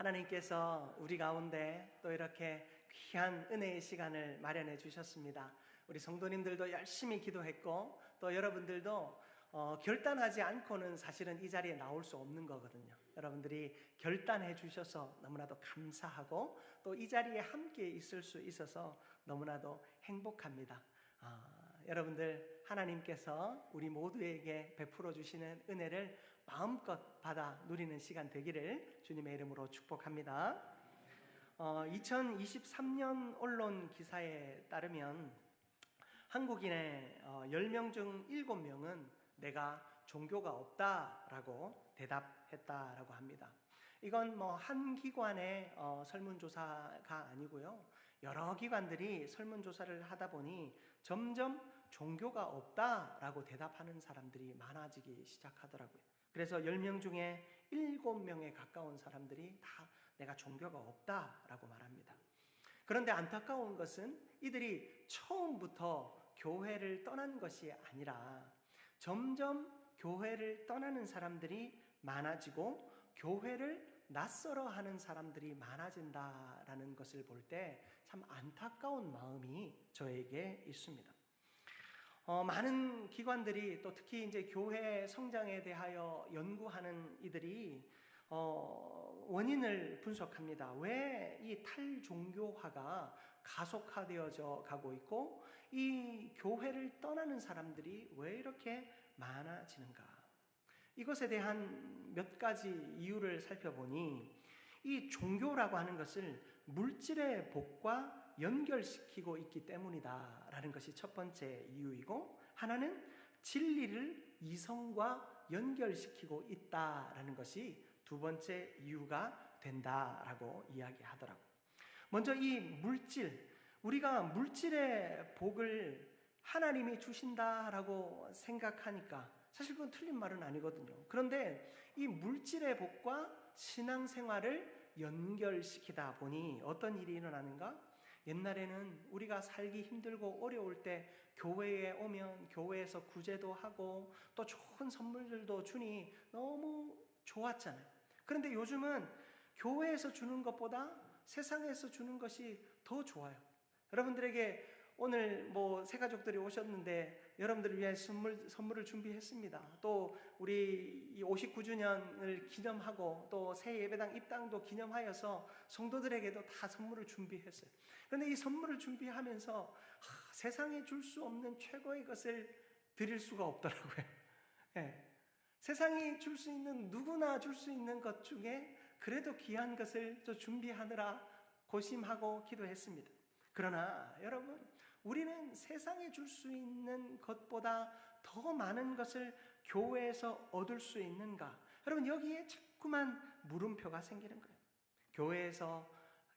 하나님께서 우리 가운데 또 이렇게 귀한 은혜의 시간을 마련해 주셨습니다. 우리 성도님들도 열심히 기도했고 또 여러분들도 결단하지 않고는 사실은 이 자리에 나올 수 없는 거거든요. 여러분들이 결단해 주셔서 너무나도 감사하고 또 이 자리에 함께 있을 수 있어서 너무나도 행복합니다. 여러분들, 하나님께서 우리 모두에게 베풀어 주시는 은혜를 마음껏 받아 누리는 시간 되기를 주님의 이름으로 축복합니다. 2023년 언론 기사에 따르면 한국인의 10명 중 7명은 내가 종교가 없다라고 대답했다라고 합니다. 이건 한 기관의 설문조사가 아니고요, 여러 기관들이 설문조사를 하다 보니 점점 종교가 없다라고 대답하는 사람들이 많아지기 시작하더라고요. 그래서 10명 중에 7명에 가까운 사람들이 다 내가 종교가 없다라고 말합니다. 그런데 안타까운 것은 이들이 처음부터 교회를 떠난 것이 아니라 점점 교회를 떠나는 사람들이 많아지고 교회를 낯설어 하는 사람들이 많아진다라는 것을 볼 때 참 안타까운 마음이 저에게 있습니다. 많은 기관들이 또 특히 이제 교회 성장에 대하여 연구하는 이들이 원인을 분석합니다. 왜 이 탈종교화가 가속화되어져 가고 있고 이 교회를 떠나는 사람들이 왜 이렇게 많아지는가? 이것에 대한 몇 가지 이유를 살펴보니 이 종교라고 하는 것을 물질의 복과 연결시키고 있기 때문이다라는 것이 첫 번째 이유이고, 하나는 진리를 이성과 연결시키고 있다라는 것이 두 번째 이유가 된다라고 이야기하더라고요. 먼저 이 물질, 우리가 물질의 복을 하나님이 주신다라고 생각하니까 사실 그건 틀린 말은 아니거든요. 그런데 이 물질의 복과 신앙생활을 연결시키다 보니 어떤 일이 일어나는가? 옛날에는 우리가 살기 힘들고 어려울 때 교회에 오면 교회에서 구제도 하고 또 좋은 선물들도 주니 너무 좋았잖아요. 그런데 요즘은 교회에서 주는 것보다 세상에서 주는 것이 더 좋아요. 여러분들에게 오늘 새 가족들이 오셨는데 여러분들을 위해 선물을 준비했습니다. 또 우리 59주년을 기념하고 또 새 예배당 입당도 기념하여서 성도들에게도 다 선물을 준비했어요. 그런데 이 선물을 준비하면서 세상에 줄 수 없는 최고의 것을 드릴 수가 없더라고요. 네. 세상이 줄 수 있는, 누구나 줄 수 있는 것 중에 그래도 귀한 것을 준비하느라 고심하고 기도했습니다. 그러나 여러분, 우리는 세상에 줄 수 있는 것보다 더 많은 것을 교회에서 얻을 수 있는가? 여러분, 여기에 자꾸만 물음표가 생기는 거예요. 교회에서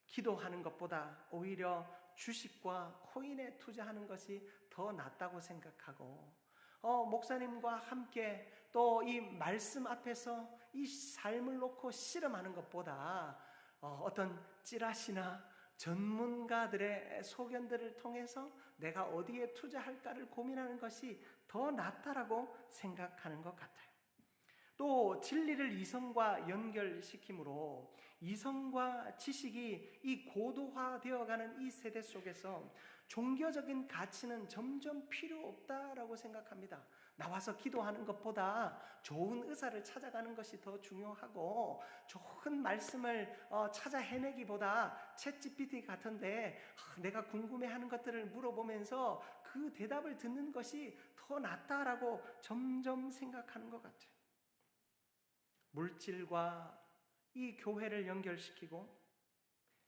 기도하는 것보다 오히려 주식과 코인에 투자하는 것이 더 낫다고 생각하고, 목사님과 함께 또 이 말씀 앞에서 이 삶을 놓고 씨름하는 것보다 어떤 찌라시나 전문가들의 소견들을 통해서 내가 어디에 투자할까를 고민하는 것이 더 낫다라고 생각하는 것 같아요. 또 진리를 이성과 연결시킴으로 이성과 지식이 이 고도화되어가는 이 세대 속에서 종교적인 가치는 점점 필요 없다라고 생각합니다. 나와서 기도하는 것보다 좋은 의사를 찾아가는 것이 더 중요하고, 좋은 말씀을 찾아 헤매기보다 챗GPT 같은데 내가 궁금해하는 것들을 물어보면서 그 대답을 듣는 것이 더 낫다라고 점점 생각하는 것 같아요. 물질과 이 교회를 연결시키고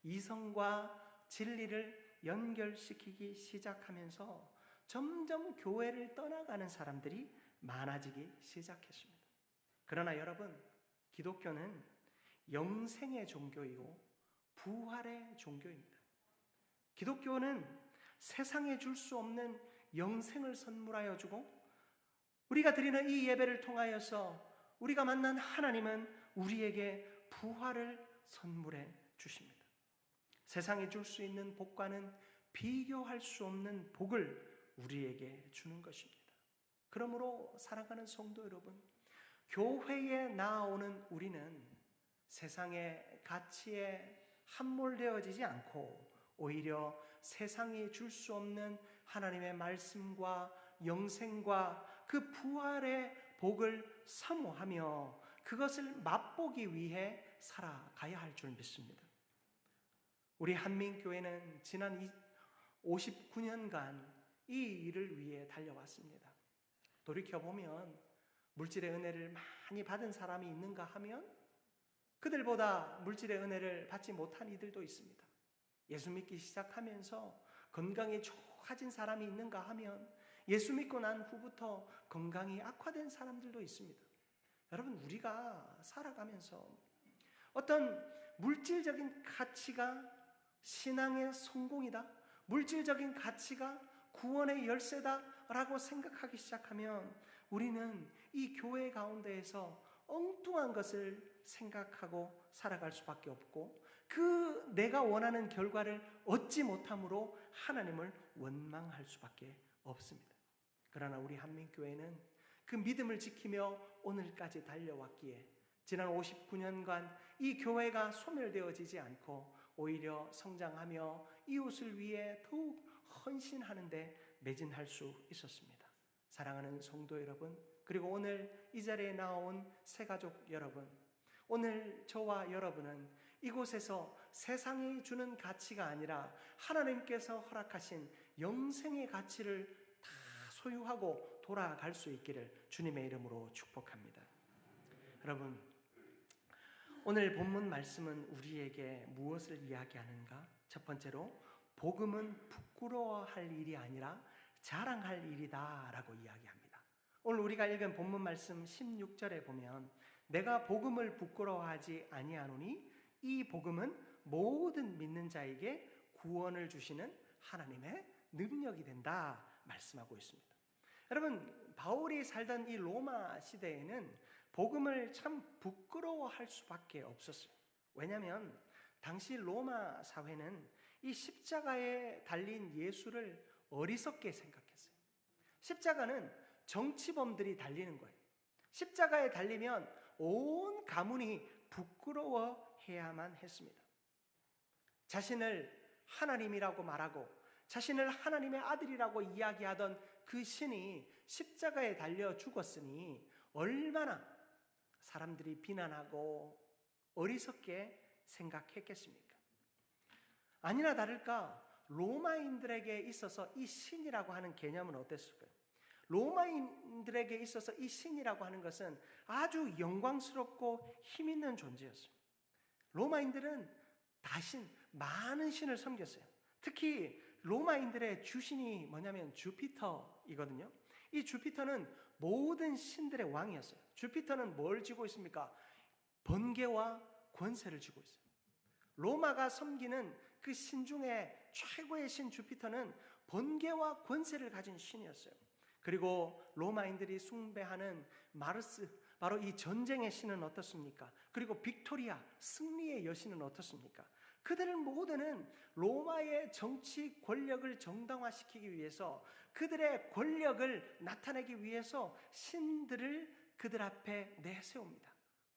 이성과 진리를 연결시키기 시작하면서 점점 교회를 떠나가는 사람들이 많아지기 시작했습니다. 그러나 여러분, 기독교는 영생의 종교이고 부활의 종교입니다. 기독교는 세상에 줄 수 없는 영생을 선물하여 주고, 우리가 드리는 이 예배를 통하여서 우리가 만난 하나님은 우리에게 부활을 선물해 주십니다. 세상에 줄 수 있는 복과는 비교할 수 없는 복을 우리에게 주는 것입니다. 그러므로 사랑하는 성도 여러분, 교회에 나아오는 우리는 세상의 가치에 함몰되어지지 않고 오히려 세상이 줄 수 없는 하나님의 말씀과 영생과 그 부활의 복을 사모하며 그것을 맛보기 위해 살아가야 할 줄 믿습니다. 우리 한민교회는 지난 59년간 이 일을 위해 달려왔습니다. 돌이켜보면 물질의 은혜를 많이 받은 사람이 있는가 하면 그들보다 물질의 은혜를 받지 못한 이들도 있습니다. 예수 믿기 시작하면서 건강이 좋아진 사람이 있는가 하면 예수 믿고 난 후부터 건강이 악화된 사람들도 있습니다. 여러분, 우리가 살아가면서 어떤 물질적인 가치가 신앙의 성공이다, 물질적인 가치가 구원의 열쇠다라고 생각하기 시작하면 우리는 이 교회 가운데에서 엉뚱한 것을 생각하고 살아갈 수밖에 없고 그 내가 원하는 결과를 얻지 못함으로 하나님을 원망할 수밖에 없습니다. 그러나 우리 한민교회는 그 믿음을 지키며 오늘까지 달려왔기에 지난 59년간 이 교회가 소멸되어지지 않고 오히려 성장하며 이웃을 위해 더욱 헌신하는 데 매진할 수 있었습니다. 사랑하는 성도 여러분, 그리고 오늘 이 자리에 나온 새가족 여러분, 오늘 저와 여러분은 이곳에서 세상이 주는 가치가 아니라 하나님께서 허락하신 영생의 가치를 다 소유하고 돌아갈 수 있기를 주님의 이름으로 축복합니다. 여러분, 오늘 본문 말씀은 우리에게 무엇을 이야기하는가? 첫 번째로 복음은 부끄러워할 일이 아니라 자랑할 일이다 라고 이야기합니다. 오늘 우리가 읽은 본문 말씀 16절에 보면 내가 복음을 부끄러워하지 아니하노니 이 복음은 모든 믿는 자에게 구원을 주시는 하나님의 능력이 된다 말씀하고 있습니다. 여러분, 바울이 살던 이 로마 시대에는 복음을 참 부끄러워할 수밖에 없었어요. 왜냐하면 당시 로마 사회는 이 십자가에 달린 예수를 어리석게 생각했어요. 십자가는 정치범들이 달리는 거예요. 십자가에 달리면 온 가문이 부끄러워해야만 했습니다. 자신을 하나님이라고 말하고 자신을 하나님의 아들이라고 이야기하던 그 신이 십자가에 달려 죽었으니 얼마나 사람들이 비난하고 어리석게 생각했겠습니까? 아니나 다를까 로마인들에게 있어서 이 신이라고 하는 개념은 어땠을까요? 로마인들에게 있어서 이 신이라고 하는 것은 아주 영광스럽고 힘있는 존재였어요. 로마인들은 다신, 많은 신을 섬겼어요. 특히 로마인들의 주신이 뭐냐면 주피터이거든요. 이 주피터는 모든 신들의 왕이었어요. 주피터는 뭘 쥐고 있습니까? 번개와 권세를 쥐고 있어요. 로마가 섬기는 그 신 중에 최고의 신 주피터는 번개와 권세를 가진 신이었어요. 그리고 로마인들이 숭배하는 마르스, 바로 이 전쟁의 신은 어떻습니까? 그리고 빅토리아, 승리의 여신은 어떻습니까? 그들 모두는 로마의 정치 권력을 정당화시키기 위해서, 그들의 권력을 나타내기 위해서 신들을 그들 앞에 내세웁니다.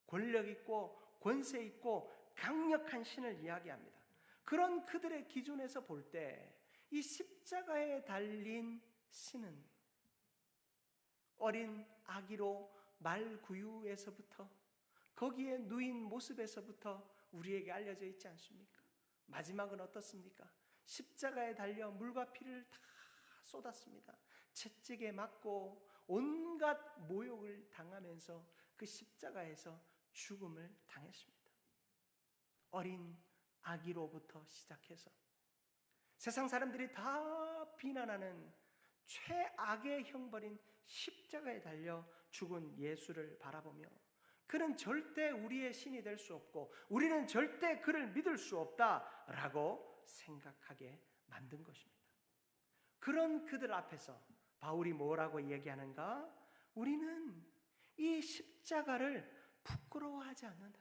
권력 있고 권세 있고 강력한 신을 이야기합니다. 그런 그들의 기준에서 볼 때 이 십자가에 달린 신은 어린 아기로 말구유에서부터 거기에 누인 모습에서부터 우리에게 알려져 있지 않습니까? 마지막은 어떻습니까? 십자가에 달려 물과 피를 다 쏟았습니다. 채찍에 맞고 온갖 모욕을 당하면서 그 십자가에서 죽음을 당했습니다. 어린 아기로부터 시작해서 세상 사람들이 다 비난하는 최악의 형벌인 십자가에 달려 죽은 예수를 바라보며 그는 절대 우리의 신이 될 수 없고 우리는 절대 그를 믿을 수 없다라고 생각하게 만든 것입니다. 그런 그들 앞에서 바울이 뭐라고 얘기하는가? 우리는 이 십자가를 부끄러워하지 않는다.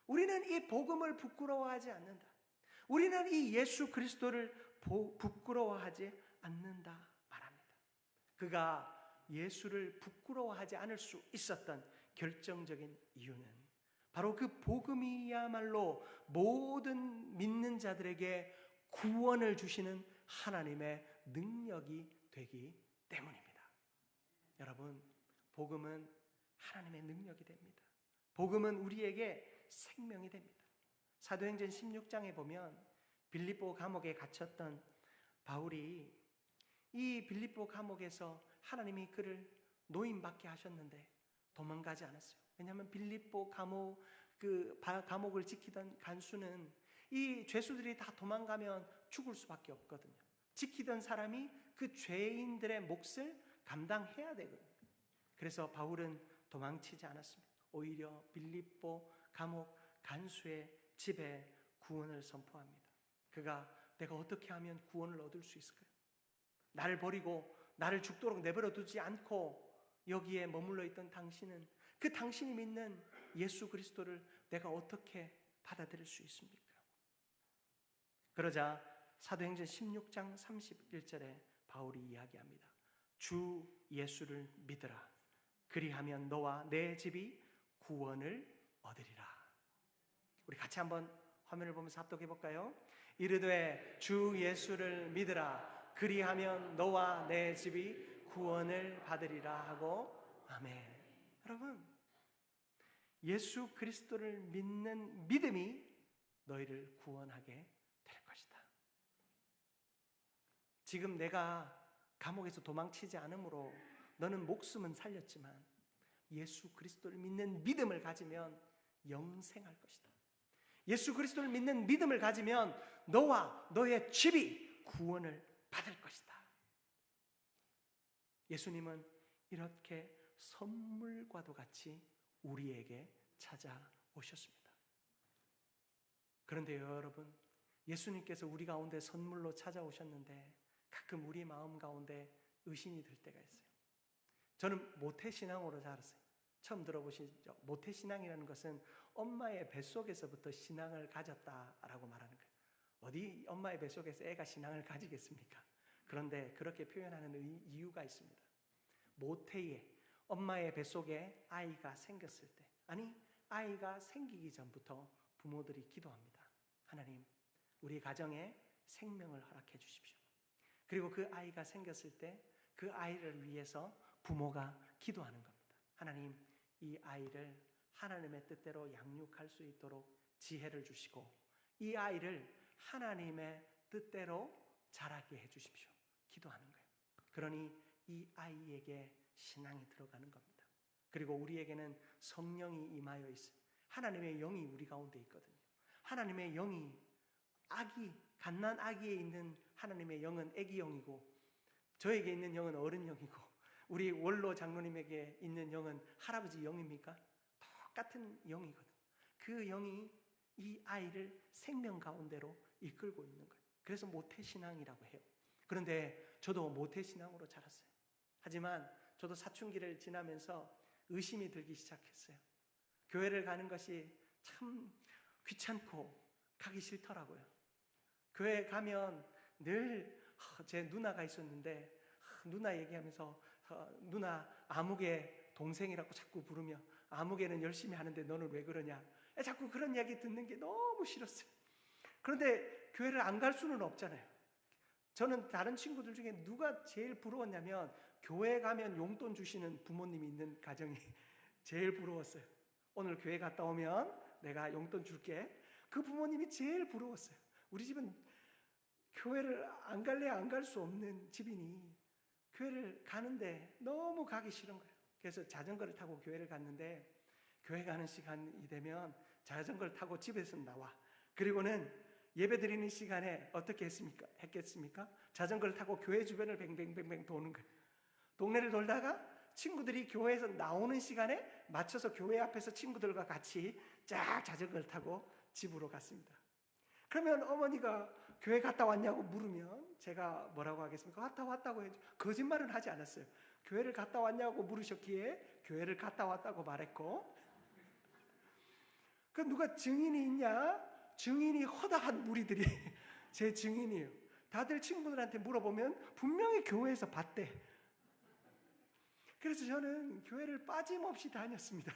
우리는 이 복음을 부끄러워하지 않는다. 우리는 이 예수 그리스도를 부끄러워하지 않는다 말합니다. 그가 예수를 부끄러워하지 않을 수 있었던 결정적인 이유는 바로 그 복음이야말로 모든 믿는 자들에게 구원을 주시는 하나님의 능력이 되기 때문입니다. 여러분, 복음은 하나님의 능력이 됩니다. 복음은 우리에게 생명이 됩니다. 사도행전 16장에 보면 빌립보 감옥에 갇혔던 바울이 이 빌립보 감옥에서 하나님이 그를 노임받게 하셨는데 도망가지 않았어요. 왜냐하면 빌립보 감옥을 지키던 간수는 이 죄수들이 다 도망가면 죽을 수밖에 없거든요. 지키던 사람이 그 죄인들의 몫을 감당해야 되거든요. 그래서 바울은 도망치지 않았습니다. 오히려 빌립보 감옥 간수의 집에 구원을 선포합니다. 그가 내가 어떻게 하면 구원을 얻을 수 있을까요? 나를 버리고 나를 죽도록 내버려 두지 않고 여기에 머물러 있던 당신은 그 당신이 믿는 예수 그리스도를 내가 어떻게 받아들일 수 있습니까? 그러자 사도행전 16장 31절에 바울이 이야기합니다. 주 예수를 믿으라. 그리하면 너와 내 집이 구원을 얻으리라. 우리 같이 한번 화면을 보면서 합독해 볼까요? 이르되 주 예수를 믿으라. 그리하면 너와 내 집이 구원을 받으리라 하고 아멘. 여러분, 예수 그리스도를 믿는 믿음이 너희를 구원하게 될 것이다. 지금 내가 감옥에서 도망치지 않으므로 너는 목숨은 살렸지만 예수 그리스도를 믿는 믿음을 가지면 영생할 것이다. 예수 그리스도를 믿는 믿음을 가지면 너와 너의 집이 구원을 받을 것이다. 예수님은 이렇게 선물과도 같이 우리에게 찾아오셨습니다. 그런데 여러분, 예수님께서 우리 가운데 선물로 찾아오셨는데 가끔 우리 마음 가운데 의심이 들 때가 있어요. 저는 모태신앙으로 자랐어요. 처음 들어보시죠? 모태신앙이라는 것은 엄마의 뱃속에서부터 신앙을 가졌다라고 말하는 거예요. 어디 엄마의 뱃속에서 애가 신앙을 가지겠습니까? 그런데 그렇게 표현하는 이유가 있습니다. 모태에 엄마의 뱃속에 아이가 생겼을 때, 아니 아이가 생기기 전부터 부모들이 기도합니다. 하나님, 우리 가정에 생명을 허락해 주십시오. 그리고 그 아이가 생겼을 때 그 아이를 위해서 부모가 기도하는 겁니다. 하나님, 이 아이를 하나님의 뜻대로 양육할 수 있도록 지혜를 주시고 이 아이를 하나님의 뜻대로 자라게 해주십시오. 기도하는 거예요. 그러니 이 아이에게 신앙이 들어가는 겁니다. 그리고 우리에게는 성령이 임하여 있어요. 하나님의 영이 우리 가운데 있거든요. 하나님의 영이 갓난 아기에 있는 하나님의 영은 아기 영이고 저에게 있는 영은 어른 영이고 우리 원로 장로님에게 있는 영은 할아버지 영입니까? 똑같은 영이거든요. 그 영이 이 아이를 생명 가운데로 이끌고 있는 거예요. 그래서 모태신앙이라고 해요. 그런데 저도 모태신앙으로 자랐어요. 하지만 저도 사춘기를 지나면서 의심이 들기 시작했어요. 교회를 가는 것이 참 귀찮고 가기 싫더라고요. 교회 가면 늘 제 누나가 있었는데 누나 얘기하면서 누나 아무개 동생이라고 자꾸 부르며 아무개는 열심히 하는데 너는 왜 그러냐 자꾸 그런 이야기 듣는 게 너무 싫었어요. 그런데 교회를 안 갈 수는 없잖아요. 저는 다른 친구들 중에 누가 제일 부러웠냐면 교회 가면 용돈 주시는 부모님이 있는 가정이 제일 부러웠어요. 오늘 교회 갔다 오면 내가 용돈 줄게. 그 부모님이 제일 부러웠어요. 우리 집은 교회를 안 갈래 안 갈 수 없는 집이니 교회를 가는데 너무 가기 싫은 거예요. 그래서 자전거를 타고 교회를 갔는데 교회 가는 시간이 되면 자전거를 타고 집에서 나와. 그리고는 예배 드리는 시간에 어떻게 했겠습니까? 자전거를 타고 교회 주변을 뱅뱅뱅뱅 도는 거예요. 동네를 돌다가 친구들이 교회에서 나오는 시간에 맞춰서 교회 앞에서 친구들과 같이 쫙 자전거를 타고 집으로 갔습니다. 그러면 어머니가 교회 갔다 왔냐고 물으면 제가 뭐라고 하겠습니까? 갔다 왔다고 해야죠. 거짓말은 하지 않았어요. 교회를 갔다 왔냐고 물으셨기에 교회를 갔다 왔다고 말했고 그 누가 증인이 있냐? 증인이 허다한 무리들이 제 증인이에요. 다들 친구들한테 물어보면 분명히 교회에서 봤대. 그래서 저는 교회를 빠짐없이 다녔습니다.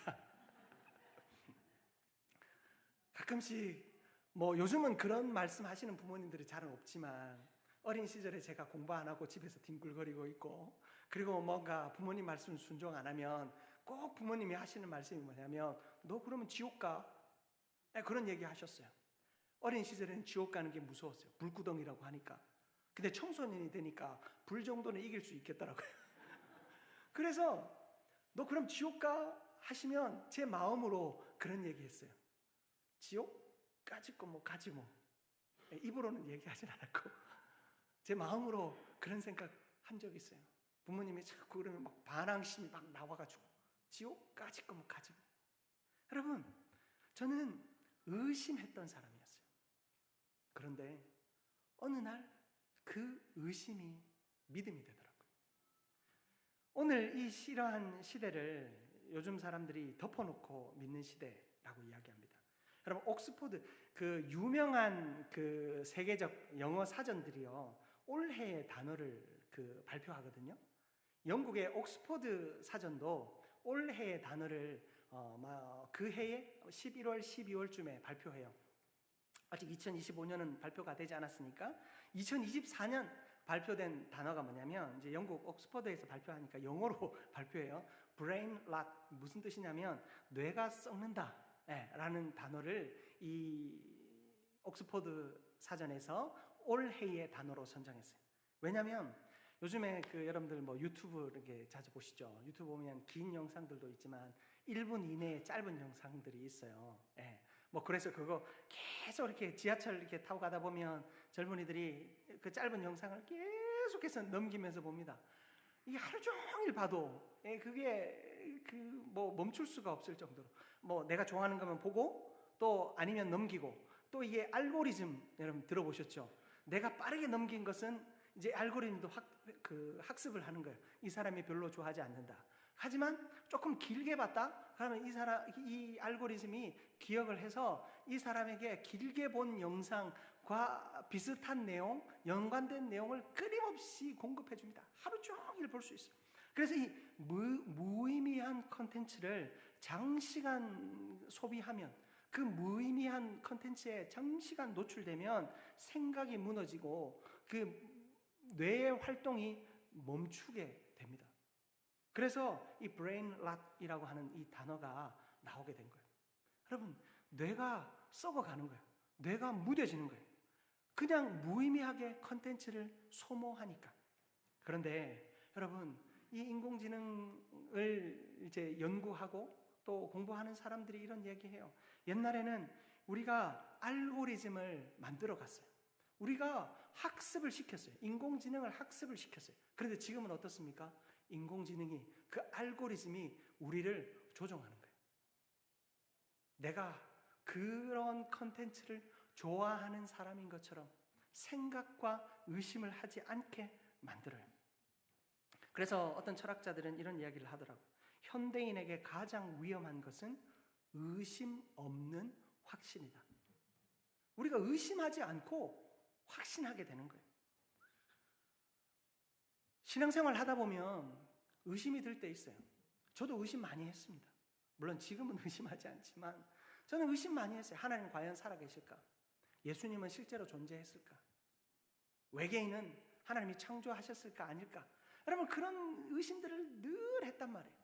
가끔씩 뭐 요즘은 그런 말씀 하시는 부모님들이 잘은 없지만 어린 시절에 제가 공부 안 하고 집에서 뒹굴거리고 있고, 그리고 뭔가 부모님 말씀 순종 안 하면 꼭 부모님이 하시는 말씀이 뭐냐면 너 그러면 지옥 가? 그런 얘기 하셨어요. 어린 시절에는 지옥 가는 게 무서웠어요. 불구덩이라고 하니까. 근데 청소년이 되니까 불 정도는 이길 수 있겠더라고요. 그래서 너 그럼 지옥 가? 하시면 제 마음으로 그런 얘기 했어요. 지옥? 까짓 거 뭐 가지 뭐. 입으로는 얘기하진 않았고 제 마음으로 그런 생각 한 적이 있어요. 부모님이 자꾸 그러면 막 반항심이 막 나와가지고 지옥? 까짓 거 뭐 가지 뭐. 여러분, 저는 의심했던 사람이었어요. 그런데 어느 날 그 의심이 믿음이 되더라고요. 오늘 이 이러한 시대를 요즘 사람들이 덮어놓고 믿는 시대라고 이야기합니다. 여러분, 옥스포드 그 유명한 그 세계적 영어 사전들이요, 올해의 단어를 발표하거든요. 영국의 옥스포드 사전도 올해의 단어를 그 해에 11월, 12월쯤에 발표해요. 아직 2025년은 발표가 되지 않았으니까 2024년 발표된 단어가 뭐냐면, 이제 영국 옥스퍼드에서 발표하니까 영어로 발표해요. brain rot. 무슨 뜻이냐면 뇌가 썩는다 라는 단어를 이 옥스퍼드 사전에서 올해의 단어로 선정했어요. 왜냐하면 요즘에 여러분들 뭐 유튜브 이렇게 자주 보시죠. 유튜브 보면 긴 영상들도 있지만 1분 이내의 짧은 영상들이 있어요. 뭐 그래서 그거 계속 이렇게 지하철 이렇게 타고 가다 보면 젊은이들이 그 짧은 영상을 계속해서 넘기면서 봅니다. 이게 하루 종일 봐도 그게 뭐 멈출 수가 없을 정도로, 뭐 내가 좋아하는 거면 보고 또 아니면 넘기고, 또 이게 알고리즘 여러분 들어보셨죠? 내가 빠르게 넘긴 것은 이제 알고리즘도 학습을 하는 거예요. 이 사람이 별로 좋아하지 않는다. 하지만 조금 길게 봤다? 그러면 이 알고리즘이 기억을 해서 이 사람에게 길게 본 영상과 비슷한 내용, 연관된 내용을 끊임없이 공급해 줍니다. 하루 종일 볼 수 있어요. 그래서 이 무의미한 컨텐츠를 장시간 소비하면, 그 무의미한 컨텐츠에 장시간 노출되면 생각이 무너지고 그 뇌의 활동이 멈추게 됩니다. 그래서 이 brain rot이라고 하는 이 단어가 나오게 된 거예요. 여러분, 뇌가 썩어가는 거예요. 뇌가 무뎌지는 거예요. 그냥 무의미하게 컨텐츠를 소모하니까. 그런데 여러분, 이 인공지능을 이제 연구하고 또 공부하는 사람들이 이런 얘기해요. 옛날에는 우리가 알고리즘을 만들어 갔어요. 우리가 학습을 시켰어요. 인공지능을 학습을 시켰어요. 그런데 지금은 어떻습니까? 인공지능이, 그 알고리즘이 우리를 조종하는 거예요. 내가 그런 컨텐츠를 좋아하는 사람인 것처럼 생각과 의심을 하지 않게 만들어요. 그래서 어떤 철학자들은 이런 이야기를 하더라고요. 현대인에게 가장 위험한 것은 의심 없는 확신이다. 우리가 의심하지 않고 확신하게 되는 거예요. 신앙생활 하다 보면 의심이 들 때 있어요. 저도 의심 많이 했습니다. 물론 지금은 의심하지 않지만 저는 의심 많이 했어요. 하나님 과연 살아계실까? 예수님은 실제로 존재했을까? 외계인은 하나님이 창조하셨을까 아닐까? 여러분, 그런 의심들을 늘 했단 말이에요.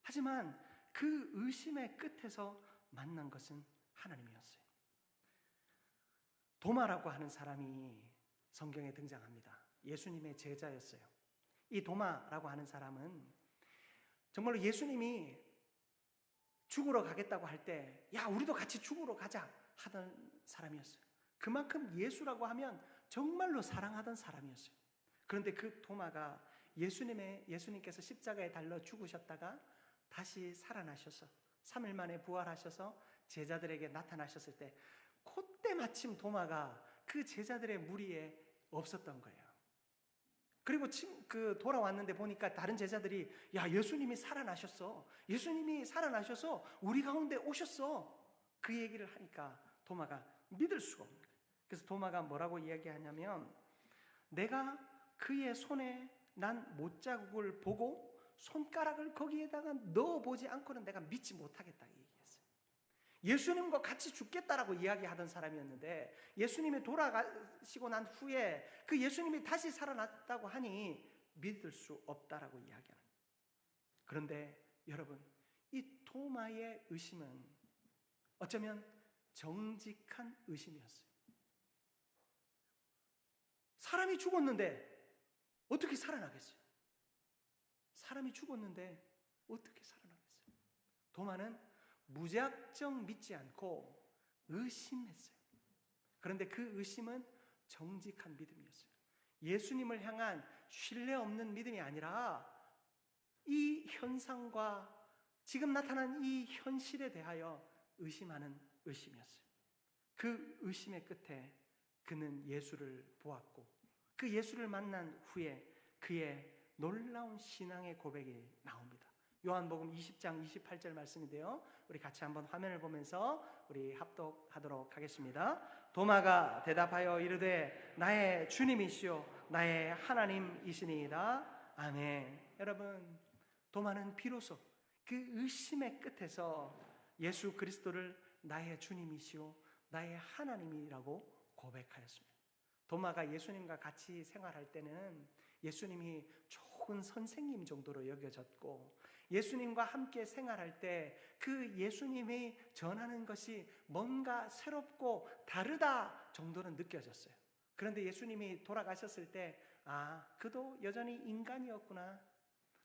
하지만 그 의심의 끝에서 만난 것은 하나님이었어요. 도마라고 하는 사람이 성경에 등장합니다. 예수님의 제자였어요. 이 도마라고 하는 사람은 정말로 예수님이 죽으러 가겠다고 할 때, 야, 우리도 같이 죽으러 가자 하던 사람이었어요. 그만큼 예수라고 하면 정말로 사랑하던 사람이었어요. 그런데 그 도마가 예수님께서 십자가에 달려 죽으셨다가 다시 살아나셔서 3일 만에 부활하셔서 제자들에게 나타나셨을 때, 그때 마침 도마가 그 제자들의 무리에 없었던 거예요. 그리고 돌아왔는데 보니까 다른 제자들이, 야, 예수님이 살아나셨어. 예수님이 살아나셔서 우리 가운데 오셨어. 그 얘기를 하니까 도마가 믿을 수가 없는 거예요. 그래서 도마가 뭐라고 이야기하냐면, 내가 그의 손에 난 못자국을 보고 손가락을 거기에다가 넣어보지 않고는 내가 믿지 못하겠다 이 얘기했어요. 예수님과 같이 죽겠다라고 이야기하던 사람이었는데 예수님이 돌아가시고 난 후에 그 예수님이 다시 살아났다고 하니 믿을 수 없다라고 이야기하는. 그런데 여러분, 이 도마의 의심은 어쩌면 정직한 의심이었어요. 사람이 죽었는데 어떻게 살아나겠어요? 사람이 죽었는데 어떻게 살아나겠어요? 도마는 무작정 믿지 않고 의심했어요. 그런데 그 의심은 정직한 믿음이었어요. 예수님을 향한 신뢰 없는 믿음이 아니라 이 현상과 지금 나타난 이 현실에 대하여 의심하는 의심이었어요. 그 의심의 끝에 그는 예수를 보았고 그 예수를 만난 후에 그의 놀라운 신앙의 고백이 나옵니다. 요한복음 20장 28절 말씀인데요, 우리 같이 한번 화면을 보면서 우리 합독하도록 하겠습니다. 도마가 대답하여 이르되 나의 주님이시요 나의 하나님이시니이다. 아멘. 여러분, 도마는 비로소 그 의심의 끝에서 예수 그리스도를 나의 주님이시요 나의 하나님이라고 고백하였습니다. 도마가 예수님과 같이 생활할 때는 예수님이 좋은 선생님 정도로 여겨졌고 예수님과 함께 생활할 때 그 예수님이 전하는 것이 뭔가 새롭고 다르다 정도는 느껴졌어요. 그런데 예수님이 돌아가셨을 때 그도 여전히 인간이었구나,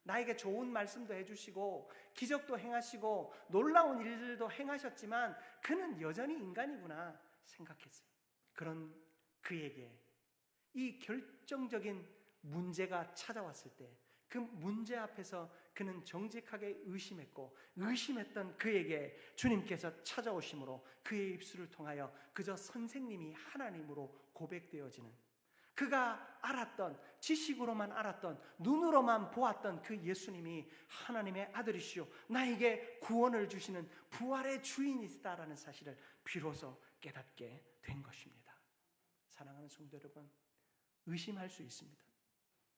나에게 좋은 말씀도 해주시고 기적도 행하시고 놀라운 일들도 행하셨지만 그는 여전히 인간이구나 생각했어요. 그런 그에게 이 결정적인 문제가 찾아왔을 때 그 문제 앞에서 그는 정직하게 의심했고 의심했던 그에게 주님께서 찾아오심으로 그의 입술을 통하여 그저 선생님이 하나님으로 고백되어지는, 그가 알았던, 지식으로만 알았던, 눈으로만 보았던 그 예수님이 하나님의 아들이시오 나에게 구원을 주시는 부활의 주인이시다라는 사실을 비로소 깨닫게 된 것입니다. 사랑하는 성도 여러분, 의심할 수 있습니다.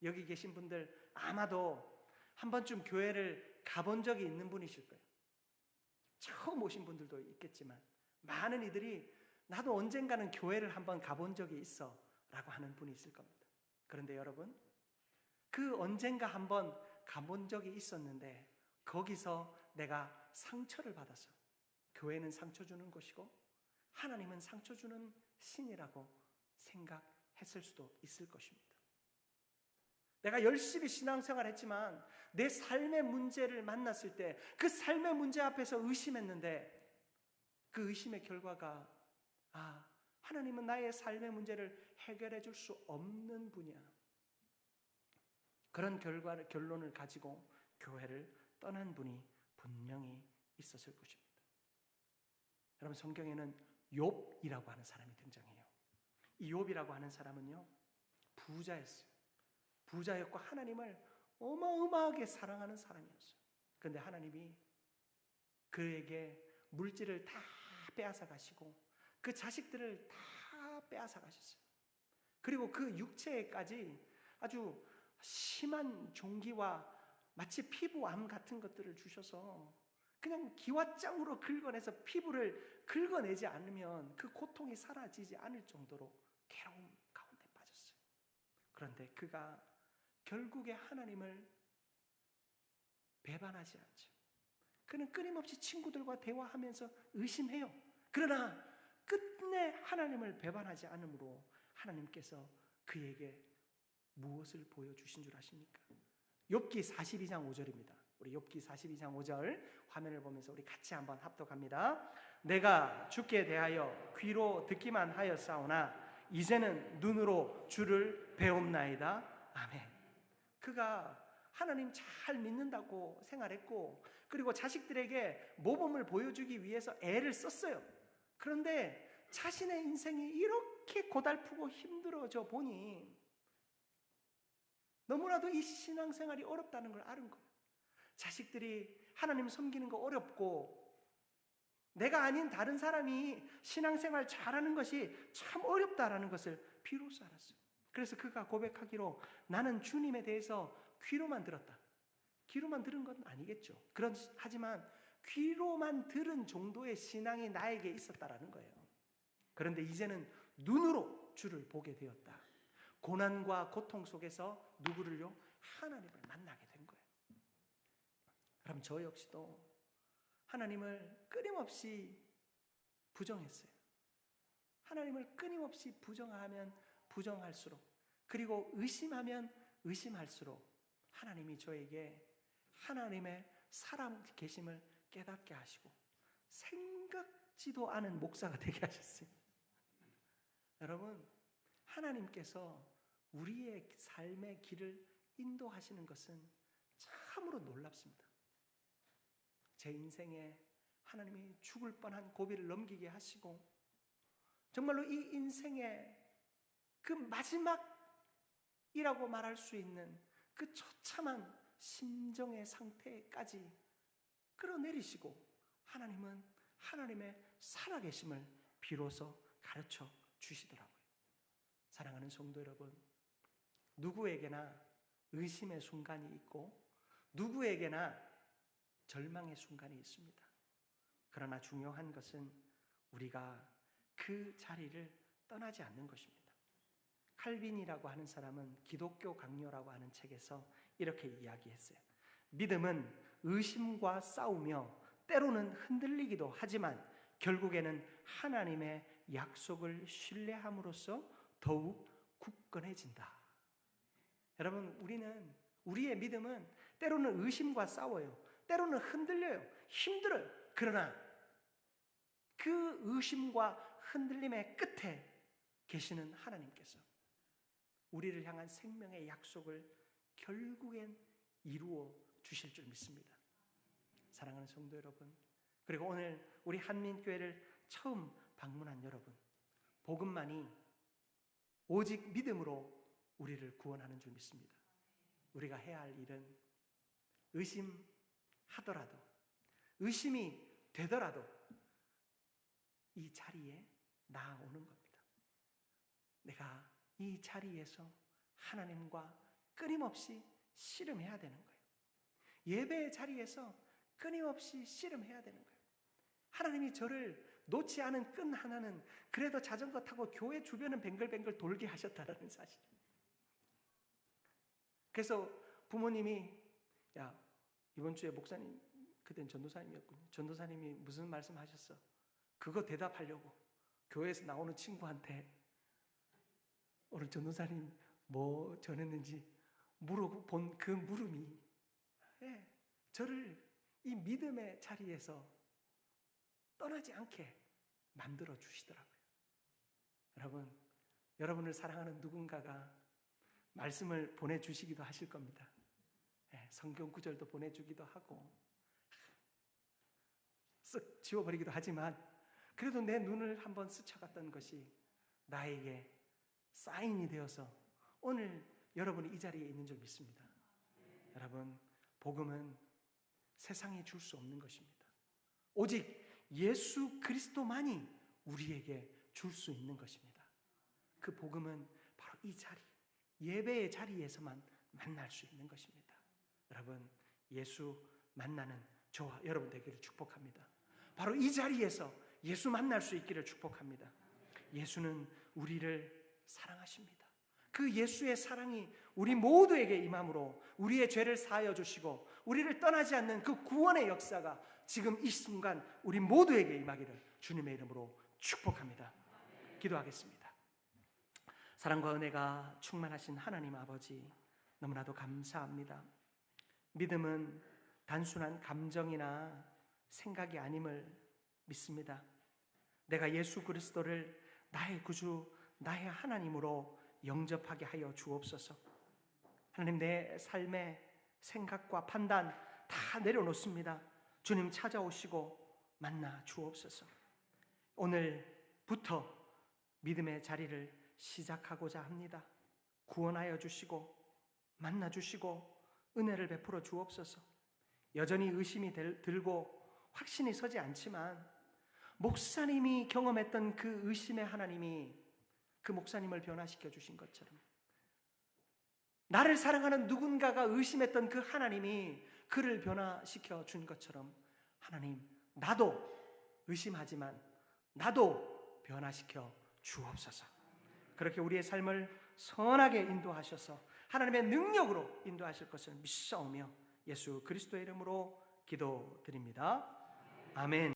여기 계신 분들 아마도 한 번쯤 교회를 가본 적이 있는 분이실 거예요. 처음 오신 분들도 있겠지만 많은 이들이 나도 언젠가는 교회를 한번 가본 적이 있어 라고 하는 분이 있을 겁니다. 그런데 여러분, 그 언젠가 한번 가본 적이 있었는데 거기서 내가 상처를 받아서, 교회는 상처 주는 곳이고 하나님은 상처 주는 신이라고 생각했을 수도 있을 것입니다. 내가 열심히 신앙생활을 했지만 내 삶의 문제를 만났을 때 그 삶의 문제 앞에서 의심했는데 그 의심의 결과가 하나님은 나의 삶의 문제를 해결해 줄 수 없는 분이야, 그런 결론을 가지고 교회를 떠난 분이 분명히 있었을 것입니다. 여러분, 성경에는 욥이라고 하는 사람이 등장해요. 이 욥이라고 하는 사람은요, 부자였어요. 부자였고 하나님을 어마어마하게 사랑하는 사람이었어요. 그런데 하나님이 그에게 물질을 다 빼앗아 가시고 그 자식들을 다 빼앗아 가셨어요. 그리고 그 육체에까지 아주 심한 종기와 마치 피부암 같은 것들을 주셔서 그냥 기와장으로 긁어내서 피부를 긁어내지 않으면 그 고통이 사라지지 않을 정도로 괴로움 가운데 빠졌어요. 그런데 그가 결국에 하나님을 배반하지 않죠. 그는 끊임없이 친구들과 대화하면서 의심해요. 그러나 끝내 하나님을 배반하지 않으므로 하나님께서 그에게 무엇을 보여주신 줄 아십니까? 욥기 42장 5절입니다. 우리 욥기 42장 5절 화면을 보면서 우리 같이 한번 합독합니다. 내가 주께 대하여 귀로 듣기만 하였사오나 이제는 눈으로 주를 배움나이다. 아멘. 그가 하나님 잘 믿는다고 생활했고 그리고 자식들에게 모범을 보여주기 위해서 애를 썼어요. 그런데 자신의 인생이 이렇게 고달프고 힘들어져 보니 너무나도 이 신앙생활이 어렵다는 걸 아는 거예요. 자식들이 하나님 섬기는 거 어렵고 내가 아닌 다른 사람이 신앙생활 잘하는 것이 참 어렵다라는 것을 비로소 알았어요. 그래서 그가 고백하기로 나는 주님에 대해서 귀로만 들었다. 귀로만 들은 건 아니겠죠. 하지만 귀로만 들은 정도의 신앙이 나에게 있었다라는 거예요. 그런데 이제는 눈으로 주를 보게 되었다. 고난과 고통 속에서 누구를요? 하나님을 만나게 된 거예요. 그럼 저 역시도 하나님을 끊임없이 부정했어요. 하나님을 끊임없이 부정하면 부정할수록, 그리고 의심하면 의심할수록 하나님이 저에게 하나님의 살아 계심을 깨닫게 하시고 생각지도 않은 목사가 되게 하셨어요. 여러분, 하나님께서 우리의 삶의 길을 인도하시는 것은 참으로 놀랍습니다. 제 인생에 하나님이 죽을 뻔한 고비를 넘기게 하시고, 정말로 이 인생의 그 마지막이라고 말할 수 있는 그 처참한 심정의 상태까지 끌어내리시고, 하나님은 하나님의 살아계심을 비로소 가르쳐 주시더라고요. 사랑하는 성도 여러분, 누구에게나 의심의 순간이 있고 누구에게나 절망의 순간이 있습니다. 그러나 중요한 것은 우리가 그 자리를 떠나지 않는 것입니다. 칼빈이라고 하는 사람은 기독교 강요라고 하는 책에서 이렇게 이야기했어요. 믿음은 의심과 싸우며 때로는 흔들리기도 하지만 결국에는 하나님의 약속을 신뢰함으로써 더욱 굳건해진다. 여러분, 우리의 믿음은 때로는 의심과 싸워요. 때로는 흔들려요. 힘들어요. 그러나 그 의심과 흔들림의 끝에 계시는 하나님께서 우리를 향한 생명의 약속을 결국엔 이루어 주실 줄 믿습니다. 사랑하는 성도 여러분, 그리고 오늘 우리 한민교회를 처음 방문한 여러분, 복음만이 오직 믿음으로 우리를 구원하는 줄 믿습니다. 우리가 해야 할 일은 의심하더라도, 의심이 되더라도 이 자리에 나아오는 겁니다. 내가 이 자리에서 하나님과 끊임없이 씨름해야 되는 거예요. 예배의 자리에서 끊임없이 씨름해야 되는 거예요. 하나님이 저를 놓지 않은 끈 하나는 그래도 자전거 타고 교회 주변은 뱅글뱅글 돌게 하셨다라는 사실. 그래서 부모님이, 야, 이번 주에 목사님, 그땐 전도사님이었군요. 전도사님이 무슨 말씀하셨어? 그거 대답하려고 교회에서 나오는 친구한테 오늘 전도사님 뭐 전했는지 물어본 그 물음이, 저를 이 믿음의 자리에서 떠나지 않게 만들어 주시더라고요. 여러분을 사랑하는 누군가가 말씀을 보내주시기도 하실 겁니다. 성경 구절도 보내주기도 하고 쓱 지워버리기도 하지만 그래도 내 눈을 한번 스쳐갔던 것이 나에게 사인이 되어서 오늘 여러분이 이 자리에 있는 줄 믿습니다. 여러분, 복음은 세상이 줄 수 없는 것입니다. 오직 예수 그리스도만이 우리에게 줄 수 있는 것입니다. 그 복음은 바로 이 자리, 예배의 자리에서만 만날 수 있는 것입니다. 여러분, 예수 만나는 저와 여러분 되기를 축복합니다. 바로 이 자리에서 예수 만날 수 있기를 축복합니다. 예수는 우리를 사랑하십니다. 그 예수의 사랑이 우리 모두에게 임함으로 우리의 죄를 사하여 주시고 우리를 떠나지 않는 그 구원의 역사가 지금 이 순간 우리 모두에게 임하기를 주님의 이름으로 축복합니다. 기도하겠습니다. 사랑과 은혜가 충만하신 하나님 아버지, 너무나도 감사합니다. 믿음은 단순한 감정이나 생각이 아님을 믿습니다. 내가 예수 그리스도를 나의 구주, 나의 하나님으로 영접하게 하여 주옵소서. 하나님, 내 삶의 생각과 판단 다 내려놓습니다. 주님 찾아오시고 만나 주옵소서. 오늘부터 믿음의 자리를 시작하고자 합니다. 구원하여 주시고 만나 주시고 은혜를 베풀어 주옵소서. 여전히 의심이 들고 확신이 서지 않지만 목사님이 경험했던 그 의심의 하나님이 그 목사님을 변화시켜 주신 것처럼, 나를 사랑하는 누군가가 의심했던 그 하나님이 그를 변화시켜 준 것처럼 하나님, 나도 의심하지만 나도 변화시켜 주옵소서. 그렇게 우리의 삶을 선하게 인도하셔서 하나님의 능력으로 인도하실 것을 믿사오며 예수 그리스도의 이름으로 기도드립니다. 아멘.